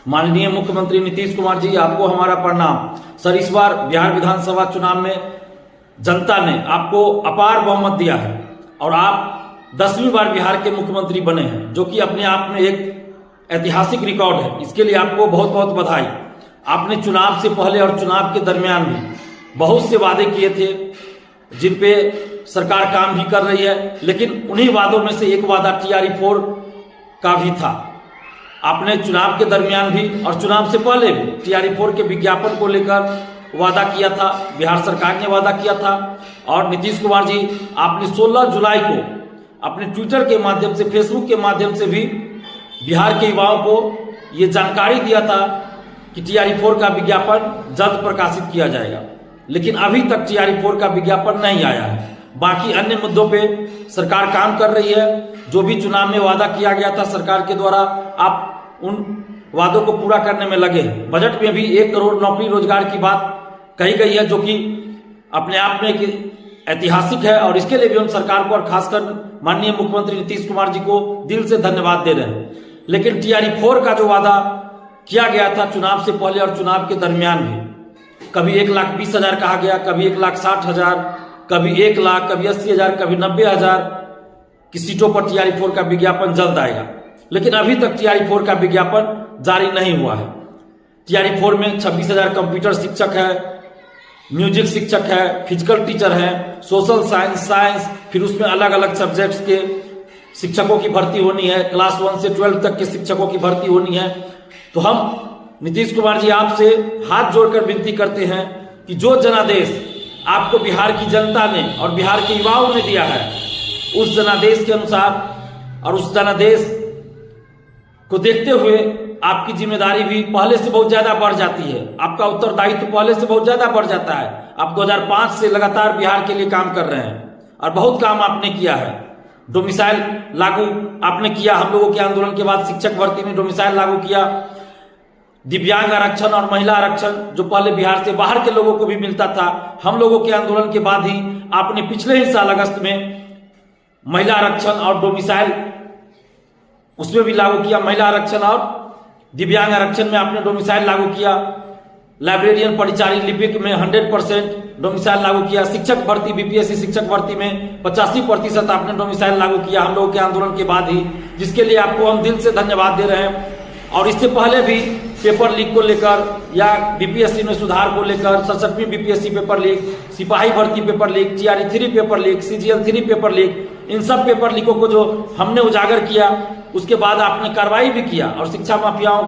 माननीय मुख्यमंत्री नीतीश कुमार जी, आपको हमारा प्रणाम। सर, इस बार बिहार विधानसभा चुनाव में जनता ने आपको अपार बहुमत दिया है और आप 10वीं बार बिहार के मुख्यमंत्री बने हैं, जो कि अपने आप में एक ऐतिहासिक रिकॉर्ड है। इसके लिए आपको बहुत बहुत बधाई। आपने चुनाव से पहले और चुनाव के दरमियान भी बहुत से वादे किए थे जिन पे सरकार काम भी कर रही है, लेकिन उन्हीं वादों में से एक वादा TRE-4 का भी था। आपने चुनाव के दरमियान भी और चुनाव से पहले भी TRE-4 के विज्ञापन को लेकर वादा किया था, बिहार सरकार ने वादा किया था। और नीतीश कुमार जी, आपने 16 जुलाई को अपने ट्विटर के माध्यम से, फेसबुक के माध्यम से भी बिहार के युवाओं को ये जानकारी दिया था कि TRE-4 का विज्ञापन जल्द प्रकाशित किया जाएगा, लेकिन अभी तक TRE-4 का विज्ञापन नहीं आया है। बाकी अन्य मुद्दों पे सरकार काम कर रही है। जो भी चुनाव में वादा किया गया था सरकार के द्वारा, आप उन वादों को पूरा करने में लगे हैं। बजट में भी 1 करोड़ नौकरी रोजगार की बात कही गई है, जो कि अपने आप में एक ऐतिहासिक है और इसके लिए भी हम सरकार को और खासकर माननीय मुख्यमंत्री नीतीश कुमार जी को दिल से धन्यवाद दे रहे हैं। लेकिन TRE-4 का जो वादा किया गया था चुनाव से पहले और चुनाव के दरमियान भी, कभी 1,20,000 कहा गया, कभी 1,60,000, कभी 1 लाख, कभी 80,000, कभी 90,000 की सीटों पर TRE-4 का विज्ञापन जल्द आएगा, लेकिन अभी तक TRE-4 का विज्ञापन जारी नहीं हुआ है। TRE-4 में 26,000 कंप्यूटर शिक्षक है, म्यूजिक शिक्षक है, फिजिकल टीचर है, सोशल साइंस, फिर उसमें अलग अलग सब्जेक्ट्स के शिक्षकों की भर्ती होनी है, क्लास 1 से 12 तक के शिक्षकों की भर्ती होनी है। तो हम नीतीश कुमार जी आपसे हाथ जोड़कर विनती करते हैं कि जो जनादेश आपको बिहार की जनता ने और बिहार के युवाओं ने दिया है, उस जनादेश के अनुसार और उस जनादेश को देखते हुए आपकी जिम्मेदारी भी पहले से बहुत ज्यादा बढ़ जाती है। आपका उत्तरदायित्व पहले से बहुत ज्यादा बढ़ जाता है। आप 2005 से लगातार बिहार के लिए काम कर रहे हैं और बहुत काम आपने किया है। डोमिसाइल लागू आपने किया, हम लोगों के आंदोलन के बाद शिक्षक भर्ती में डोमिसाइल लागू किया। दिव्यांग आरक्षण और महिला आरक्षण जो पहले बिहार से बाहर के लोगों को भी मिलता था, हम लोगों के आंदोलन के बाद ही आपने पिछले ही साल अगस्त में महिला आरक्षण और डोमिसाइल उसमें भी लागू किया। महिला आरक्षण और दिव्यांग आरक्षण में आपने डोमिसाइल लागू किया। लाइब्रेरियन परिचारी लिपिक में 100% डोमिसाइल लागू किया। शिक्षक भर्ती BPSC शिक्षक भर्ती में 85% आपने डोमिसाइल लागू किया हम लोगों के आंदोलन के बाद ही, जिसके लिए आपको हम दिल से धन्यवाद दे रहे हैं। और इससे पहले भी पेपर लीक को लेकर या BPSC में सुधार को लेकर, 67वीं BPSC पेपर लीक, सिपाही भर्ती paper leak, TRE-3 paper leak, CGL-3 paper leak, इन सब पेपर लीकों को जो हमने उजागर किया, उसके बाद आपने कार्रवाई भी किया और शिक्षा माफियाओं